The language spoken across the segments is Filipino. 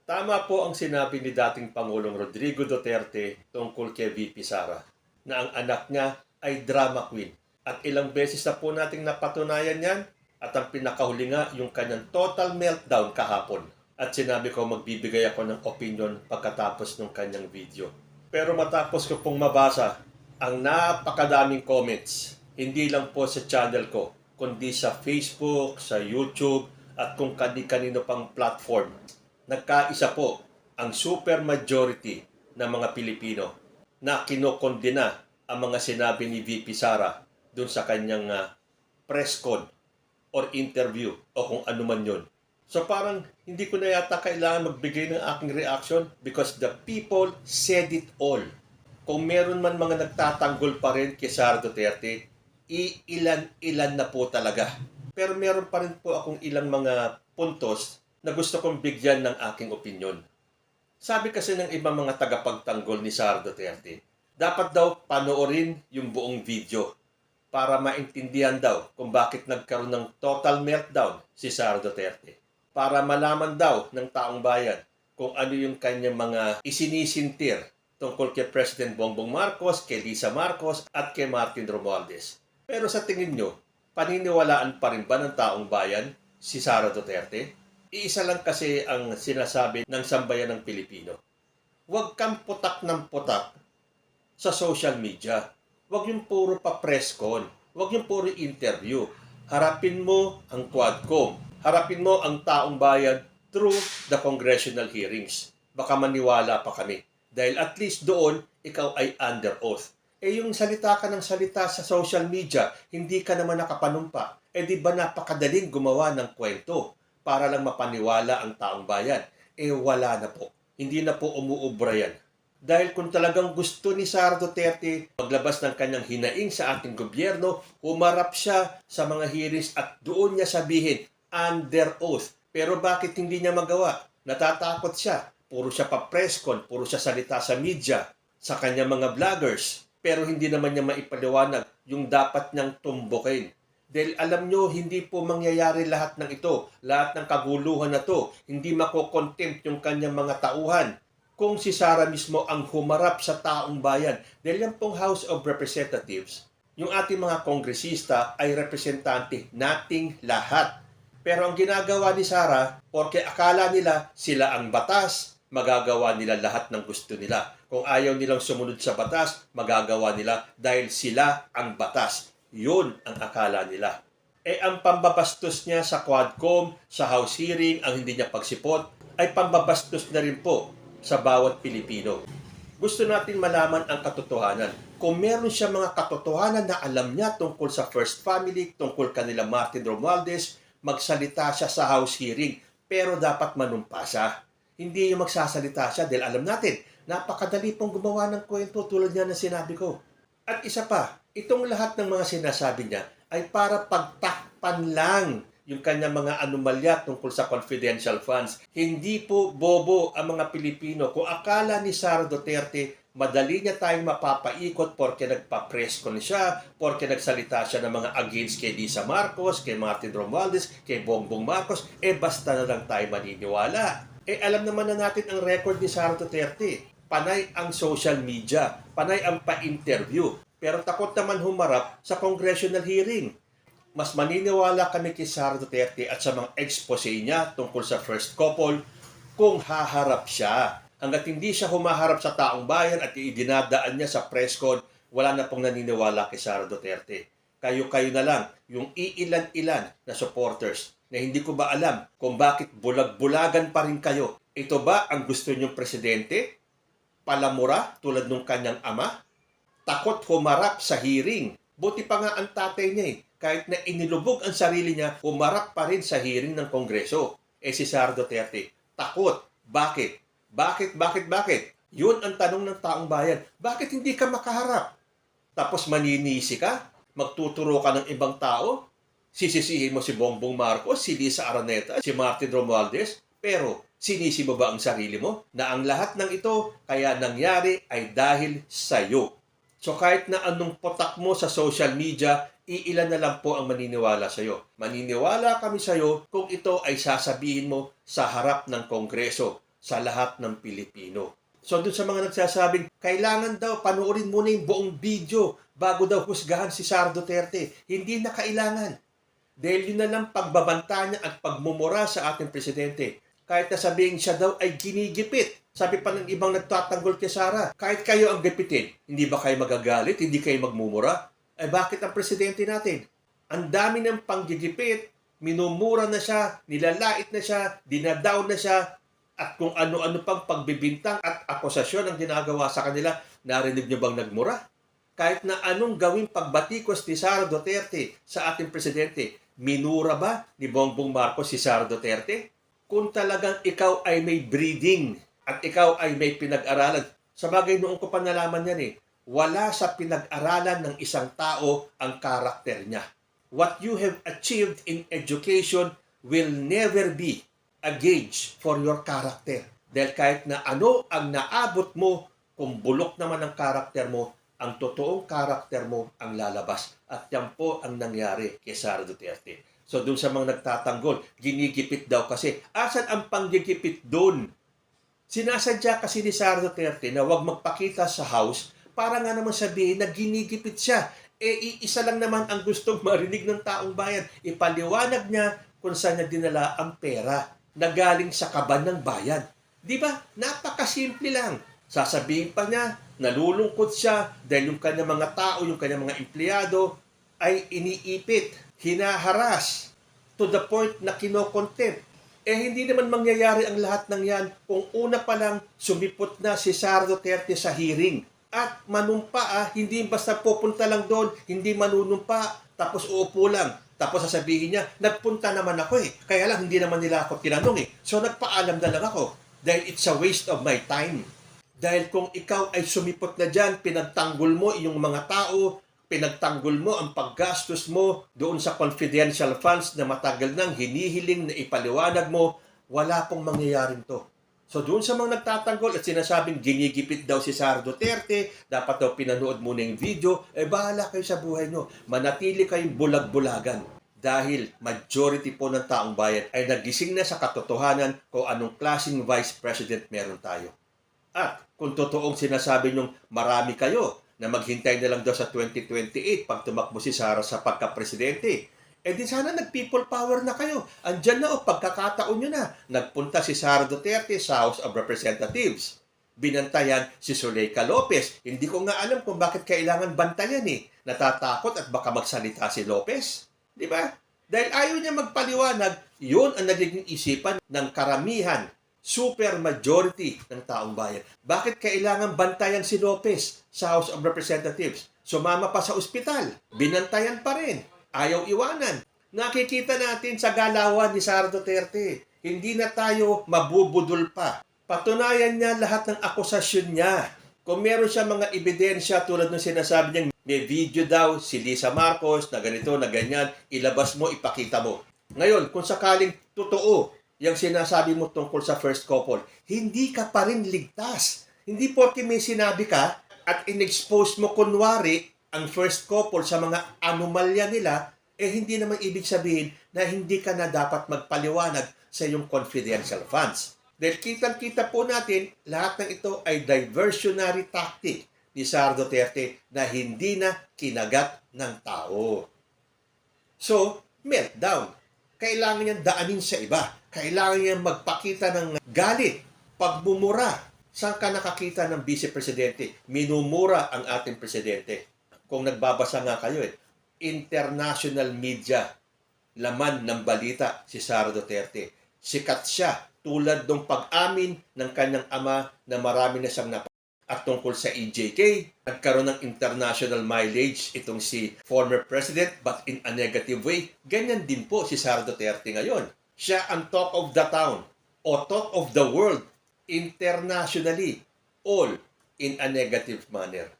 Tama po ang sinabi ni dating Pangulong Rodrigo Duterte tungkol kay VP Sara na ang anak niya ay drama queen. At ilang beses na po nating napatunayan yan at ang pinakahuli nga yung kanyang total meltdown kahapon. At sinabi ko magbibigay ako ng opinion pagkatapos ng kanyang video. Pero matapos ko pong mabasa ang napakadaming comments, hindi lang po sa channel ko, kundi sa Facebook, sa YouTube, at kung kani-kanino pang platform, nagkaisa po ang super majority ng mga Pilipino na kinokondena ang mga sinabi ni VP Sara dun sa kanyang press con or interview o kung ano man yun. So parang hindi ko na yata kailangan magbigay ng aking reaction because the people said it all. Kung meron man mga nagtatanggol pa rin kay Sara Duterte, ilan-ilan na po talaga. Pero meron pa rin po akong ilang mga puntos na gusto kong bigyan ng aking opinyon. Sabi kasi ng ibang mga tagapagtanggol ni Sara Duterte, dapat daw panoorin yung buong video para maintindihan daw kung bakit nagkaroon ng total meltdown si Sara Duterte. Para malaman daw ng taong bayan kung ano yung kanyang mga isinisintir tungkol kay President Bongbong Marcos, kay Lisa Marcos at kay Martin Romualdez. Pero sa tingin nyo, paniniwalaan pa rin ba ng taong bayan si Sara Duterte? Iisa lang kasi ang sinasabi ng sambayan ng Pilipino. Huwag kang putak ng putak sa social media. Huwag yung puro pa-press con. Huwag yung puro interview. Harapin mo ang Quadcom. Harapin mo ang taong bayan through the congressional hearings. Baka maniwala pa kami. Dahil at least doon, ikaw ay under oath. Yung salita ka ng salita sa social media, hindi ka naman nakapanumpa. Di ba napakadaling gumawa ng kwento para lang mapaniwala ang taong bayan? Wala na po. Hindi na po umuubra yan. Dahil kung talagang gusto ni Sara Duterte maglabas ng kanyang hinaing sa ating gobyerno, humarap siya sa mga hearings at doon niya sabihin, under oath. Pero bakit hindi niya magawa? Natatakot siya. Puro siya pa-press con, puro siya salita sa media, sa kanyang mga vloggers. Pero hindi naman niya maipaliwanag yung dapat niyang tumbukin. Dahil alam nyo, hindi po mangyayari lahat ng ito. Lahat ng kaguluhan na to, hindi makokontempt yung kanyang mga tauhan. Kung si Sara mismo ang humarap sa taong bayan. Dahil yan pong House of Representatives, yung ating mga kongresista ay representante nating lahat. Pero ang ginagawa ni Sara, porque akala nila sila ang batas, magagawa nila lahat ng gusto nila. Kung ayaw nilang sumunod sa batas, magagawa nila dahil sila ang batas. Yun ang akala nila. Ang pambabastos niya sa Quadcom, sa House hearing, ang hindi niya pagsipot, ay pambabastos na rin po sa bawat Pilipino. Gusto natin malaman ang katotohanan. Kung meron siya mga katotohanan na alam niya tungkol sa First Family, tungkol kanila Martin Romualdez, magsalita siya sa House hearing, pero dapat manumpa siya. Hindi yung magsasalita siya dahil alam natin, napakadali pong gumawa ng kwento tulad niya na sinabi ko. At isa pa, itong lahat ng mga sinasabi niya ay para pagtakpan lang yung kanyang mga anomalya tungkol sa confidential funds. Hindi po bobo ang mga Pilipino. Kung akala ni Sara Duterte, madali niya tayong mapapaikot porque nagpa-press con siya, porque nagsalita siya ng mga against kay Lisa Marcos, kay Martin Romualdez, kay Bongbong Marcos, basta na lang tayo maniniwala. Alam naman na natin ang record ni Sara Duterte. Panay ang social media, panay ang pa-interview, pero takot naman humarap sa congressional hearing. Mas maniniwala kami kay Sara Duterte at sa mga expose niya tungkol sa first couple kung haharap siya. Hanggat hindi siya humaharap sa taong bayan at idinadaan niya sa press con, wala na pong naniniwala kay Sara Duterte. Kayo-kayo na lang, yung iilan-ilan na supporters na hindi ko ba alam kung bakit bulag-bulagan pa rin kayo. Ito ba ang gusto niyong presidente? Palamura tulad ng kanyang ama? Takot humarap sa hearing. Buti pa nga ang tatay niya kahit na inilubog ang sarili niya, humarap pa rin sa hearing ng Kongreso. Si Sara Duterte, takot. Bakit? Bakit? Yun ang tanong ng taong bayan. Bakit hindi ka makaharap? Tapos maninisi ka? Magtuturo ka ng ibang tao? Sisisihin mo si Bongbong Marcos, si Lisa Araneta, si Martin Romualdez? Pero sinisi mo ba ang sarili mo na ang lahat ng ito kaya nangyari ay dahil sa iyo? So kahit na anong potak mo sa social media, iilan na lang po ang maniniwala sa iyo. Maniniwala kami sa iyo kung ito ay sasabihin mo sa harap ng Kongreso, sa lahat ng Pilipino. So doon sa mga nagsasabing, kailangan daw panoorin muna yung buong video bago daw husgahan si Sara Duterte. Hindi na kailangan. Dahil yun na lang pagbabanta niya at pagmumura sa ating presidente. Kahit na sabihin siya daw ay ginigipit. Sabi pa ng ibang nagtatanggol kay Sara, kahit kayo ang gipitin, hindi ba kayo magagalit? Hindi kayo magmumura? Eh bakit ang presidente natin? Ang dami ng panggigipit, minumura na siya, nilalait na siya, dinadown na siya, at kung ano-ano pang pagbibintang at akusasyon ang ginagawa sa kanila, narinig niyo bang nagmura? Kahit na anong gawing pagbatikos ni Sara Duterte sa ating presidente, minura ba ni Bongbong Marcos si Sara Duterte? Kung talagang ikaw ay may breeding at ikaw ay may pinag-aralan, sa bagay noong ko pa nalaman yan wala sa pinag-aralan ng isang tao ang karakter niya. What you have achieved in education will never be a gauge for your character. Dahil kahit na ano ang naabot mo, kung bulok naman ang karakter mo, ang totoong karakter mo ang lalabas. At yan po ang nangyari kay Sara Duterte. So dun sa mga nagtatanggol, ginigipit daw kasi. Asan ang panggigipit dun? Sinasadya kasi ni Sara Duterte na huwag magpakita sa House para nga naman sabihin na ginigipit siya. Iisa lang naman ang gustong marinig ng taong bayan. Ipaliwanag niya kung saan niya dinala ang pera na galing sa kaban ng bayan. Di ba? Napakasimple lang. Sasabihin pa niya, nalulungkot siya dahil yung kanyang mga tao, yung kanyang mga empleyado ay iniipit, hinaharas, to the point na kinokontempt. Hindi naman mangyayari ang lahat ng yan kung una pa lang sumipot na si Sara Duterte sa hearing. At manumpa, hindi basta pupunta lang doon, hindi manunumpa, tapos uupo lang. Tapos sasabihin niya, nagpunta naman ako Kaya lang, hindi naman nila ako tinanong So, nagpaalam na lang ako. Dahil it's a waste of my time. Dahil kung ikaw ay sumipot na dyan, pinagtanggol mo iyong mga tao, pinagtanggol mo ang paggastos mo doon sa confidential funds na matagal nang hinihiling na ipaliwanag mo, wala pong mangyayaring to. So, doon sa mga nagtatanggol at sinasabing ginigipit daw si Sara Duterte, dapat daw pinanood muna yung video, bahala kayo sa buhay nyo. Manatili kayong bulag-bulagan. Dahil majority po ng taong bayan ay nagising na sa katotohanan kung anong klaseng vice president meron tayo. At kung totoong sinasabi nyong marami kayo na maghintay na lang daw sa 2028 pag tumakbo si Sara sa pagka-presidente, di sana nag-people power na kayo. Andyan na pagkakataon nyo na. Nagpunta si Sara Duterte sa House of Representatives. Binantayan si Zuleika Lopez. Hindi ko nga alam kung bakit kailangan bantayan Natatakot at baka magsalita si Lopez. Di ba? Dahil ayaw niya magpaliwanag, yun ang nagiging isipan ng karamihan, super majority ng taong bayan. Bakit kailangan bantayan si Lopez sa House of Representatives? Sumama pa sa ospital. Binantayan pa rin. Ayaw iwanan. Nakikita natin sa galawan ni Sara Duterte. Hindi na tayo mabubudol pa. Patunayan niya lahat ng akusasyon niya. Kung meron siya mga ebidensya tulad ng sinasabi niya, may video daw si Lisa Marcos na ganito, na ganyan, ilabas mo, ipakita mo. Ngayon, kung sakaling totoo yung sinasabi mo tungkol sa first couple, hindi ka pa rin ligtas. Hindi porke may sinabi ka at in-expose mo kunwari ang first couple sa mga anomalya nila, hindi naman ibig sabihin na hindi ka na dapat magpaliwanag sa iyong confidential funds. Dahil kitang-kita po natin, lahat ng ito ay diversionary tactic ni Sara Duterte na hindi na kinagat ng tao. So, meltdown. Kailangan niyang daanin sa iba. Kailangan niyang magpakita ng galit, pagmumura. Saan ka nakakita ng Vice Presidente? Minumura ang ating Presidente. Kung nagbabasa nga kayo international media, laman ng balita si Sara Duterte. Sikat siya tulad ng pag-amin ng kanyang ama na marami na siyang at tungkol sa EJK, nagkaroon ng international mileage itong si former president but in a negative way. Ganyan din po si Sara Duterte ngayon. Siya ang talk of the town o talk of the world internationally, all in a negative manner.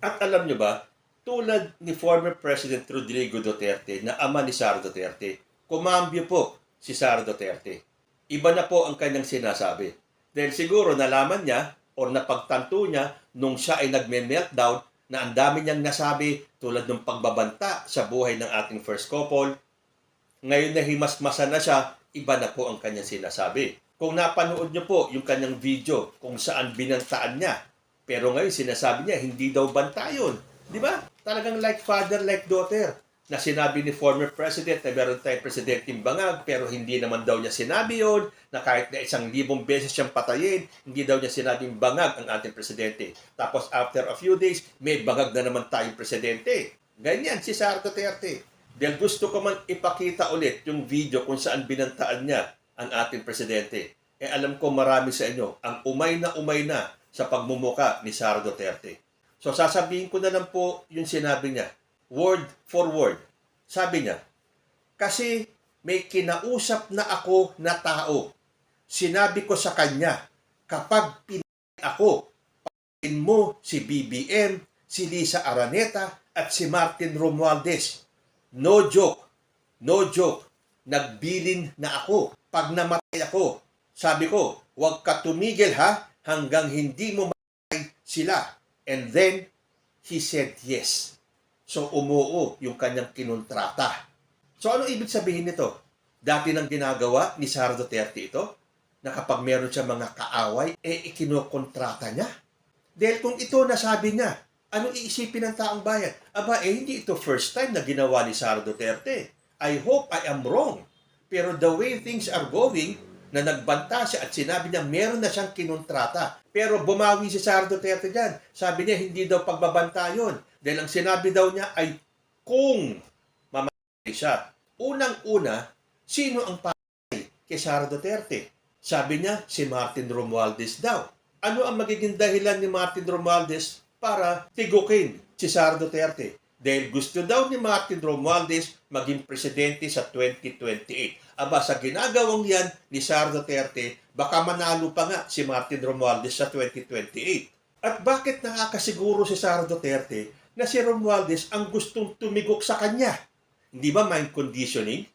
At alam nyo ba, tulad ni former President Rodrigo Duterte na ama ni Sara Duterte, kumambyo po si Sara Duterte. Iba na po ang kanyang sinasabi. Dahil siguro nalaman niya o napagtanto niya nung siya ay nagme-meltdown na ang dami niyang nasabi tulad ng pagbabanta sa buhay ng ating first couple. Ngayon na himasmasan na siya, iba na po ang kanyang sinasabi. Kung napanood nyo po yung kanyang video kung saan binantaan niya, pero ngayon sinasabi niya hindi daw banta yun. Di ba? Talagang like father, like daughter. Na sinabi ni former president na meron tayong presidenteng bangag pero hindi naman daw niya sinabi yon, na kahit na 1,000 beses siyang patayin, hindi daw niya sinabing bangag ang ating presidente. Tapos after a few days, may bangag na naman tayong presidente. Ganyan si Sara Duterte. Dahil gusto ko man ipakita ulit yung video kung saan binantaan niya ang ating presidente. Alam ko marami sa inyo ang umay na sa pagmumuka ni Sara Duterte. So sasabihin ko na lang po yung sinabi niya, word for word. Sabi niya, kasi may kinausap na ako na tao. Sinabi ko sa kanya, kapag pinay ako, patayin mo si BBM, si Lisa Araneta, at si Martin Romualdez. No joke. No joke. Nagbilin na ako. Pag namatay ako, sabi ko, huwag ka tumigil ha, hanggang hindi mo matay sila. And then, he said yes. So, umuo yung kanyang kinontrata. So, ano ibig sabihin nito? Dati nang ginagawa ni Sara Duterte ito, na kapag meron siya mga kaaway, ikinokontrata niya. Dahil kung ito nasabi niya, anong iisipin ng taong bayan? Aba, hindi ito first time na ginawa ni Sara Duterte. I hope I am wrong. Pero the way things are going, na nagbanta siya at sinabi niya meron na siyang kinontrata. Pero bumawi si Sara Duterte dyan. Sabi niya hindi daw pagbabanta yun. Dahil ang sinabi daw niya ay kung mamatay siya. Unang-una, sino ang patay kay Sara Duterte? Sabi niya si Martin Romualdez daw. Ano ang magiging dahilan ni Martin Romualdez para tigukin si Sara Duterte? Dahil gusto daw ni Martin Romualdez maging presidente sa 2028. Aba, sa ginagawang yan ni Sara Duterte, baka manalo pa nga si Martin Romualdez sa 2028. At bakit nakakasiguro si Sara Duterte na si Romualdez ang gustong tumigok sa kanya? Hindi ba mind conditioning?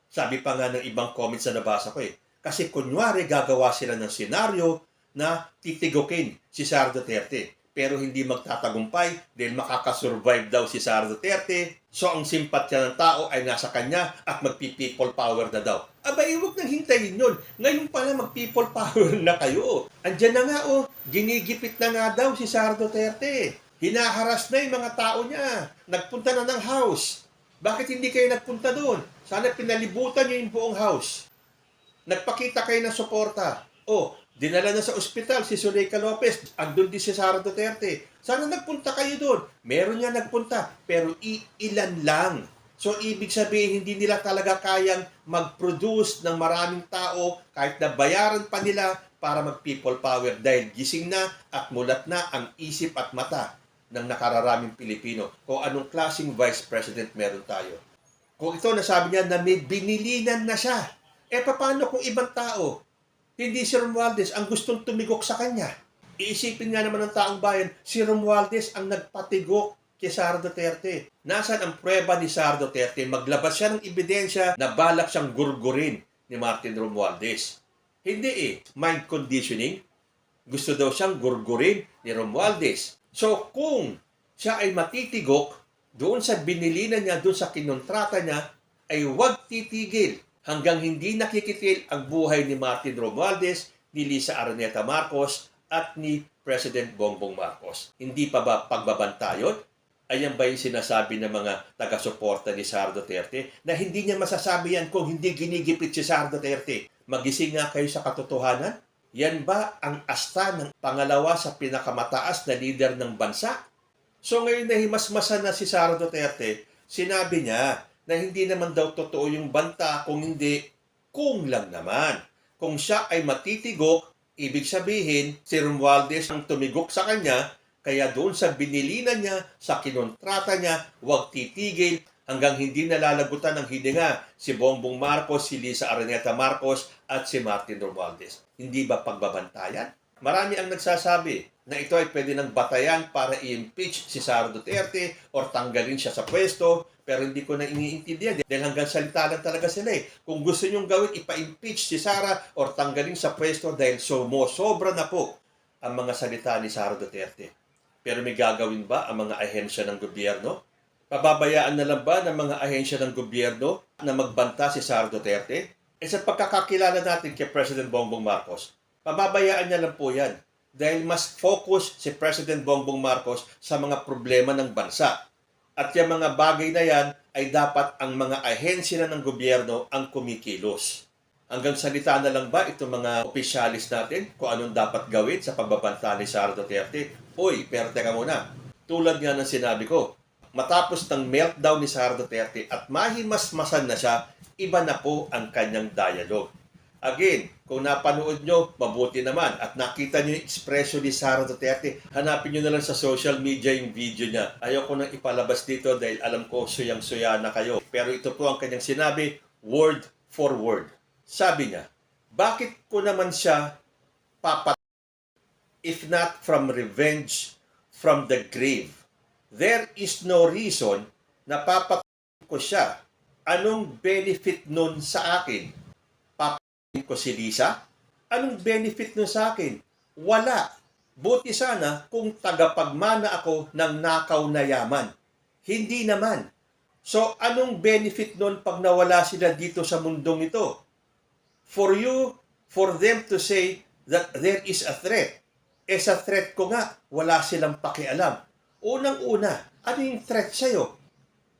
Sabi pa nga ng ibang comments na nabasa ko eh. Kasi kunwari gagawa sila ng senaryo na titigukin si Sara Duterte. Pero hindi magtatagumpay dahil makakasurvive daw si Sara Duterte. So ang simpatya ng tao ay nasa kanya at magpi-people power na daw. Aba, huwag nang hintayin yun. Ngayon pala mag-people power na kayo. Andiyan na nga ginigipit na nga daw si Sara Duterte. Hinaharas na yung mga tao niya. Nagpunta na ng house. Bakit hindi kayo nagpunta doon? Sana pinalibutan niyo yung buong house. Nagpakita kayo ng suporta. Dinala na sa ospital si Zuleika Lopez. Andun din si Sara Duterte. Sana nagpunta kayo doon. Meron nga nagpunta, pero ilan lang. So, ibig sabihin, hindi nila talaga kayang mag-produce ng maraming tao kahit na bayaran pa nila para mag-people power dahil gising na at mulat na ang isip at mata ng nakararaming Pilipino kung anong klaseng vice president meron tayo. Kung ito nasabi niya na may binilinan na siya, paano kung ibang tao? Hindi si Romualdez ang gustong tumigok sa kanya. Iisipin nga naman ng taong bayan, si Romualdez ang nagpatigok kay Sara Duterte. Nasaan ang prueba ni Sara Duterte? Maglabas siya ng ebidensya na balak siyang gurgurin ni Martin Romualdez. Hindi mind conditioning. Gusto daw siyang gurgurin ni Romualdez. So kung siya ay matitigok doon sa binilinan niya, doon sa kinontrata niya, ay huwag titigil hanggang hindi nakikitil ang buhay ni Martin Romualdez, ni Lisa Araneta Marcos, at ni President Bongbong Marcos. Hindi pa ba pagbabanta yun? Ayan ba yung sinasabi ng mga taga-suporta ni Sara Duterte na hindi niya masasabi yan kung hindi ginigipit si Sara Duterte? Magising nga kayo sa katotohanan? Yan ba ang asta ng pangalawa sa pinakamataas na leader ng bansa? So ngayon na himasmasan na si Sara Duterte, sinabi niya na hindi naman daw totoo yung banta, kung hindi, kung lang naman. Kung siya ay matitigok, ibig sabihin, si Romualdez ang tumigok sa kanya, kaya doon sa binilinan niya, sa kinontrata niya, huwag titigil hanggang hindi nalalagutan ng hininga si Bongbong Marcos, si Lisa Araneta Marcos, at si Martin Romualdez. Hindi ba pagbabantayan? Marami ang nagsasabi na ito ay pwede ng batayan para i-impeach si Sara Duterte or tanggalin siya sa pwesto, pero hindi ko na iniintindihan dahil hanggang salita lang talaga sila Kung gusto nyong gawin, ipa-impeach si Sara or tanggalin sa pwesto dahil sobra na po ang mga salita ni Sara Duterte. Pero may gagawin ba ang mga ahensya ng gobyerno? Pababayaan na lang ba ng mga ahensya ng gobyerno na magbanta si Sara Duterte? sa pagkakakilala natin kay President Bongbong Marcos, pababayaan niya lang po yan. Dahil mas focus si President Bongbong Marcos sa mga problema ng bansa. At yung mga bagay na yan ay dapat ang mga ahensya na ng gobyerno ang kumikilos. Hanggang salita na lang ba itong mga opisyalis natin kung anong dapat gawin sa pagbabanta ni Sara Duterte? Uy, pero teka muna. Tulad nga ng sinabi ko, matapos ng meltdown ni Sara Duterte at mahimasmasan na siya, iba na po ang kanyang dialogue. Again, kung napanood nyo, mabuti naman at nakita nyo yung ekspresyon ni Sara Duterte, hanapin nyo na lang sa social media yung video niya. Ayoko nang ipalabas dito dahil alam ko suyang-suya na kayo. Pero ito po ang kanyang sinabi, word for word. Sabi niya, bakit ko naman siya if not from revenge from the grave? There is no reason na ko siya. Anong benefit nun sa akin? Ko si Lisa? Anong benefit nun sa akin? Wala. Buti sana kung tagapagmana ako ng nakaw na yaman. Hindi naman. So, anong benefit nun pag nawala sila dito sa mundong ito? For them to say that there is a threat. Sa threat ko nga, wala silang pakialam. Unang-una, ano yung threat sa'yo?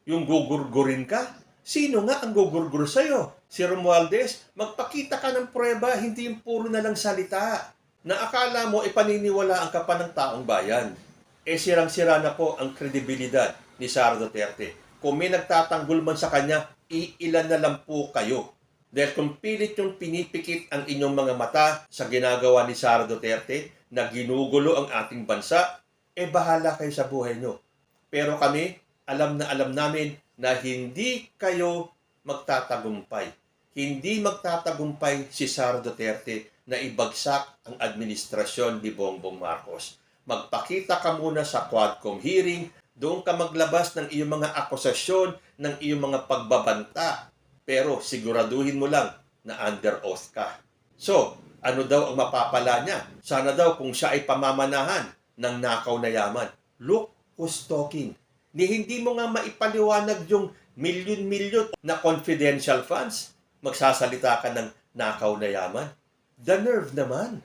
Yung gugurgurin ka? Sino nga ang gugurgur sa'yo? Si Romualdez, magpakita ka ng pruweba, hindi yung puro na lang salita. Na akala mo ipaniniwalaan ka pa ng taong bayan. Sirang-sira na po ang kredibilidad ni Sara Duterte. Kung may nagtatanggol man sa kanya, iilan na lang po kayo. Dahil kung pilit yung pinipikit ang inyong mga mata sa ginagawa ni Sara Duterte na ginugulo ang ating bansa, bahala kayo sa buhay nyo. Pero kami, alam na alam namin na hindi kayo magtatagumpay. Hindi magtatagumpay si Sara Duterte na ibagsak ang administrasyon ni Bongbong Marcos. Magpakita ka muna sa Quadcom hearing, doon ka maglabas ng iyong mga akusasyon, ng iyong mga pagbabanta. Pero siguraduhin mo lang na under oath ka. So, ano daw ang mapapala niya? Sana daw kung siya ay pamamanahan ng nakaw na yaman. Look who's talking. Hindi mo nga maipaliwanag yung milyon-milyon na confidential funds. Magsasalita ka ng nakaw na yaman. The nerve naman.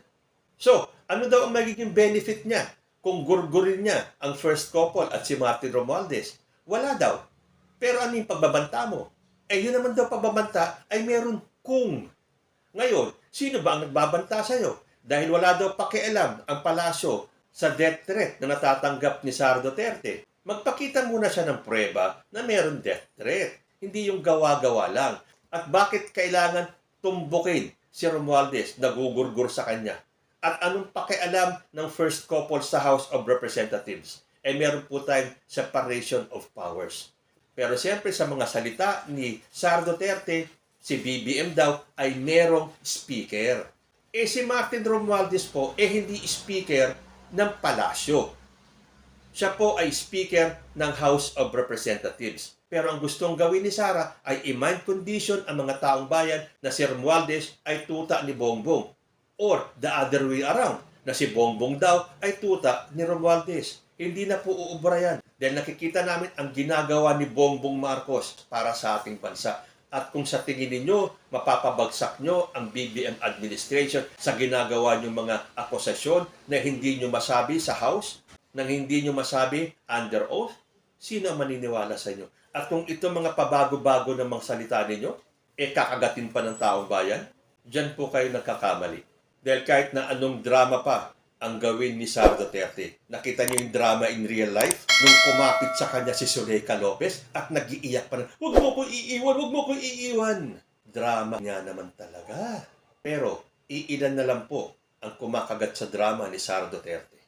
So, ano daw ang magiging benefit niya kung gurgurin niya ang first couple at si Martin Romualdez? Wala daw. Pero ano yung pagbabanta mo? Yun naman daw pagbabanta ay meron kung. Ngayon, sino ba ang nagbabanta sa'yo? Dahil wala daw pakialam ang palasyo sa death threat na natatanggap ni Sara Duterte. Magpakita muna siya ng pruweba na meron death threat. Hindi yung gawa-gawa lang. At bakit kailangan tumbukin si Romualdez na gugurgur sa kanya? At anong pakialam ng first couple sa House of Representatives? Meron po tayong separation of powers. Pero siyempre sa mga salita ni Sara Duterte, si BBM daw ay merong speaker. Si Martin Romualdez po, hindi speaker ng palasyo. Siya po ay speaker ng House of Representatives. Pero ang gustong gawin ni Sara ay i-mind condition ang mga taong bayan na si Romualdez ay tuta ni Bongbong. Or the other way around, na si Bongbong daw ay tuta ni Romualdez. Hindi na po uubra yan. Dahil nakikita namin ang ginagawa ni Bongbong Marcos para sa ating bansa. At kung sa tingin ninyo, mapapabagsak nyo ang BBM administration sa ginagawa nyong mga akusasyon na hindi nyo masabi sa House, nang hindi nyo masabi under oath, sino ang maniniwala sa inyo? At kung ito mga pabago-bago ng mga salita ninyo, kakagatin pa ng taong bayan, dyan po kayo nagkakamali. Dahil kahit na anong drama pa ang gawin ni Sara Duterte, nakita niyo yung drama in real life nung kumapit sa kanya si Zuleika Lopez at nag-iiyak pa na, "Huwag mo ko iiwan, huwag mo ko iiwan." Drama nga naman talaga. Pero iilan na lang po ang kumakagat sa drama ni Sara Duterte.